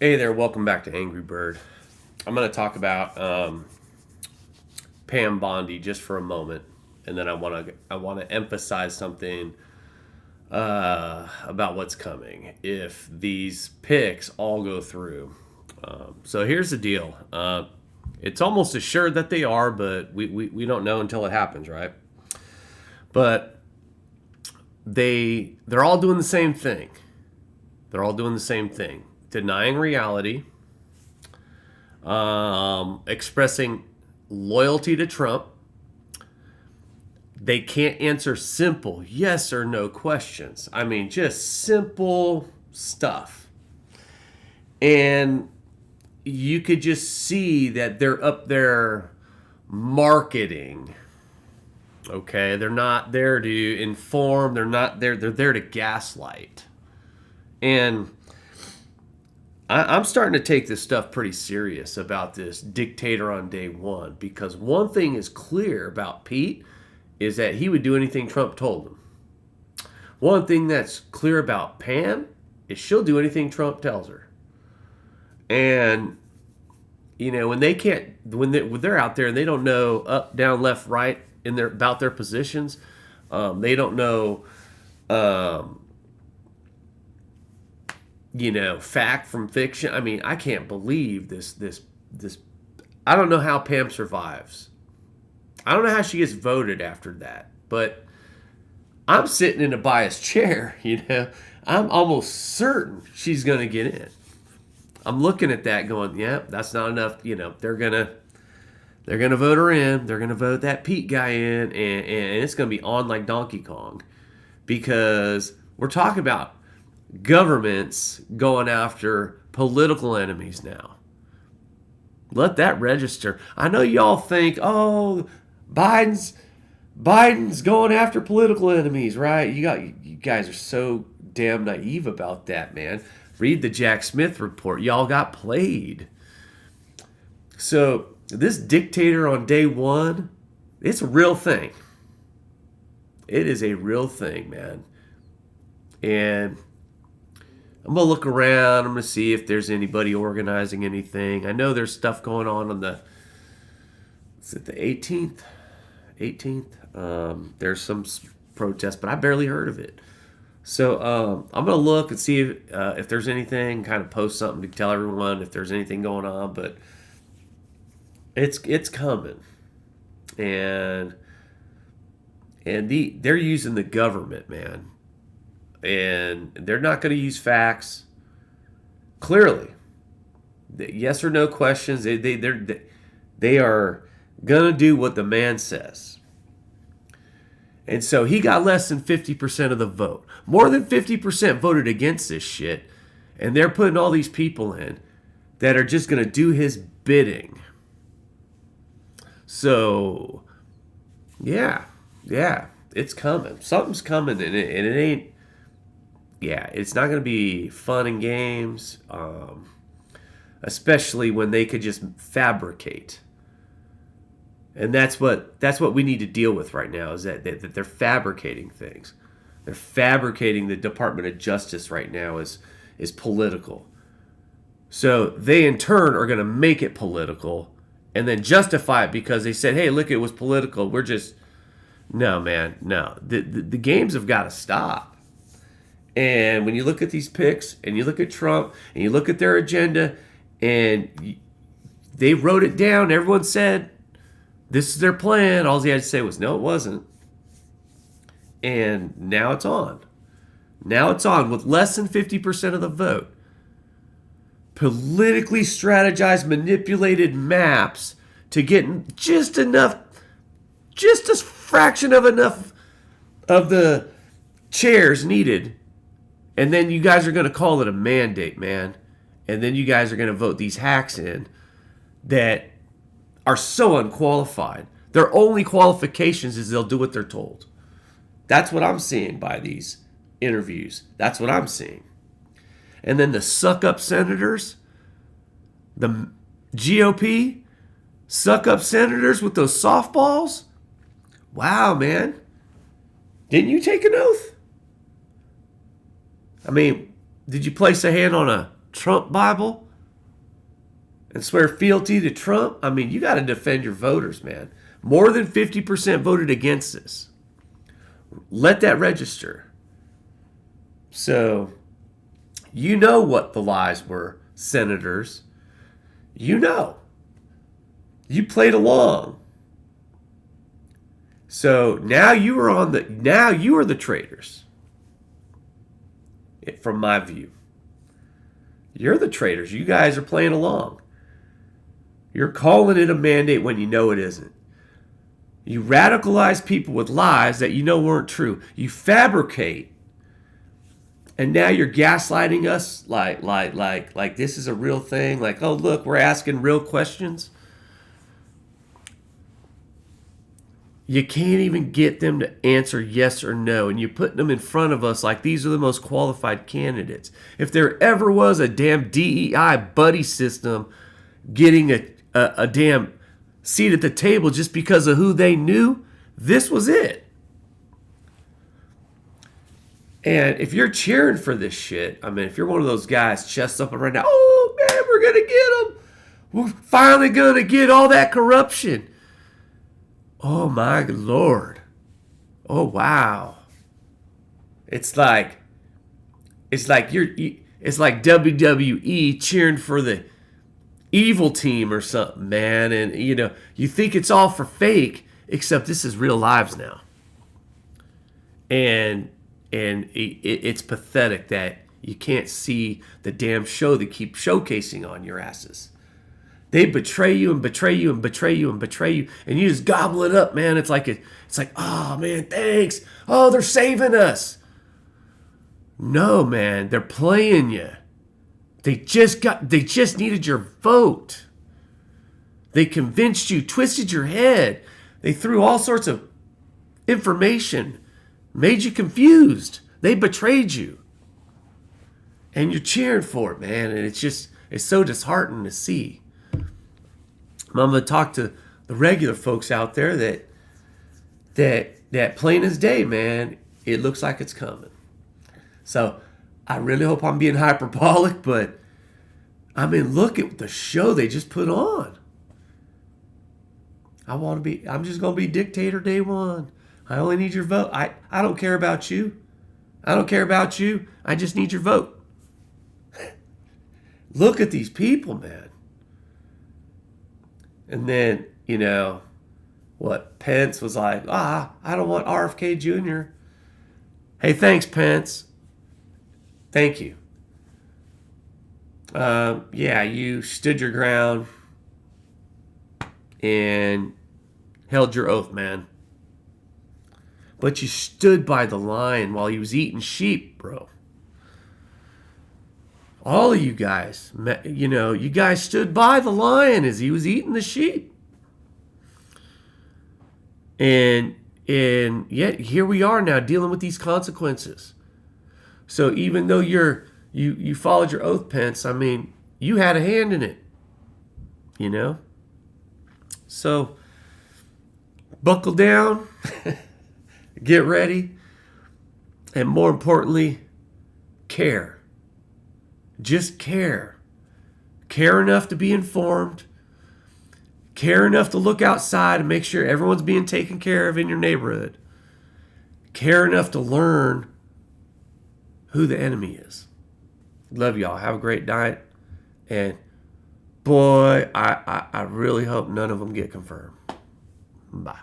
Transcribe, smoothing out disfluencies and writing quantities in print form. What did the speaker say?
Hey there, welcome back to Angry Bird. I'm going to talk about Pam Bondi just for a moment, and then I want to emphasize something about what's coming if these picks all go through. So here's the deal. It's almost assured that they are, but we don't know until it happens, right? But they're all doing the same thing. They're all doing the same thing, denying reality, expressing loyalty to Trump. They can't answer simple yes or no questions. I mean, just simple stuff. And you could just see that they're up there marketing. Okay, they're not there to inform. They're there to gaslight. And I'm starting to take this stuff pretty serious about this dictator on day one, because one thing is clear about Pete is that he would do anything Trump told him. One thing that's clear about Pam is she'll do anything Trump tells her. And when they can't, when they're out there and they don't know up, down, left, right in their about their positions, they don't know, fact from fiction. I mean, I can't believe this. I don't know how Pam survives. I don't know how she gets voted after that, but I'm sitting in a biased chair. I'm almost certain she's going to get in. I'm looking at that, going, "Yep, that's not enough." They're gonna vote her in. They're gonna vote that Pete guy in, and it's gonna be on like Donkey Kong, because we're talking about governments going after political enemies now. Let that register. I know y'all think, oh, Biden's going after political enemies, right? You guys are so damn naive about that, man. Read the Jack Smith report. Y'all got played. So this dictator on day one, it's a real thing. It is a real thing, man. And I'm going to look around. I'm going to see if there's anybody organizing anything. I know there's stuff going on is it the 18th? 18th? There's some protest, but I barely heard of it. So I'm going to look and see if there's anything, kind of post something to tell everyone if there's anything going on. But it's coming. And they're using the government, man. And they're not going to use facts. Clearly, yes or no questions. They are going to do what the man says. And so he got less than 50% of the vote. More than 50% voted against this shit. And they're putting all these people in that are just going to do his bidding. So, yeah, it's coming. Something's coming, and it ain't. Yeah, it's not going to be fun and games, especially when they could just fabricate. And that's what we need to deal with right now, is that they're fabricating things. They're fabricating the Department of Justice right now is political. So they in turn are going to make it political and then justify it because they said, hey, look, it was political. No, man, no. The games have got to stop. And when you look at these picks and you look at Trump and you look at their agenda and they wrote it down, everyone said, this is their plan. All he had to say was, no, it wasn't. And now it's on. Now it's on with less than 50% of the vote. Politically strategized, manipulated maps to get just enough, just a fraction of enough of the chairs needed. And then you guys are going to call it a mandate, man. And then you guys are going to vote these hacks in that are so unqualified. Their only qualifications is they'll do what they're told. That's what I'm seeing by these interviews. That's what I'm seeing. And then the suck-up senators, the GOP suck-up senators with those softballs. Wow, man. Didn't you take an oath? I mean, did you place a hand on a Trump Bible? and swear fealty to Trump, I mean, you got to defend your voters, man. More than 50% voted against this. Let that register. So, you know what the lies were, senators. You know. You played along. So now you are the traitors. From my view. You're the traitors. You guys are playing along. You're calling it a mandate when you know it isn't. You radicalize people with lies that you know weren't true. You fabricate. And now you're gaslighting us like this is a real thing. Like, oh, look, we're asking real questions. You can't even get them to answer yes or no. And you're putting them in front of us like these are the most qualified candidates. If there ever was a damn DEI buddy system getting a damn seat at the table just because of who they knew, this was it. And if you're cheering for this shit, I mean, if you're one of those guys chest up right now, oh man, we're going to get them. We're finally going to get all that corruption. Oh my Lord. Oh wow. It's like WWE cheering for the evil team or something, man. And you think it's all for fake, except this is real lives now. And it's pathetic that you can't see the damn show they keep showcasing on your asses. They betray you and betray you and betray you and betray you, and you just gobble it up, man. It's like, oh man, thanks. Oh, they're saving us. No, man, they're playing you. They just needed your vote. They convinced you, twisted your head. They threw all sorts of information, made you confused. They betrayed you. And you're cheering for it, man. And it's so disheartening to see. I'm going to talk to the regular folks out there that plain as day, man, it looks like it's coming. So I really hope I'm being hyperbolic, but I mean, look at the show they just put on. I'm just going to be dictator day one. I only need your vote. I don't care about you. I don't care about you. I just need your vote. Look at these people, man. And then, Pence was like, I don't want RFK Jr. Hey, thanks, Pence. Thank you. Yeah, you stood your ground and held your oath, man. But you stood by the lion while he was eating sheep, bro. All of you guys, you guys stood by the lion as he was eating the sheep. And yet here we are now dealing with these consequences. So even though you followed your oath, Pence, I mean, you had a hand in it. So buckle down, get ready, and more importantly, care. Just care. Care enough to be informed. Care enough to look outside and make sure everyone's being taken care of in your neighborhood. Care enough to learn who the enemy is. Love y'all. Have a great night. And boy, I really hope none of them get confirmed. Bye.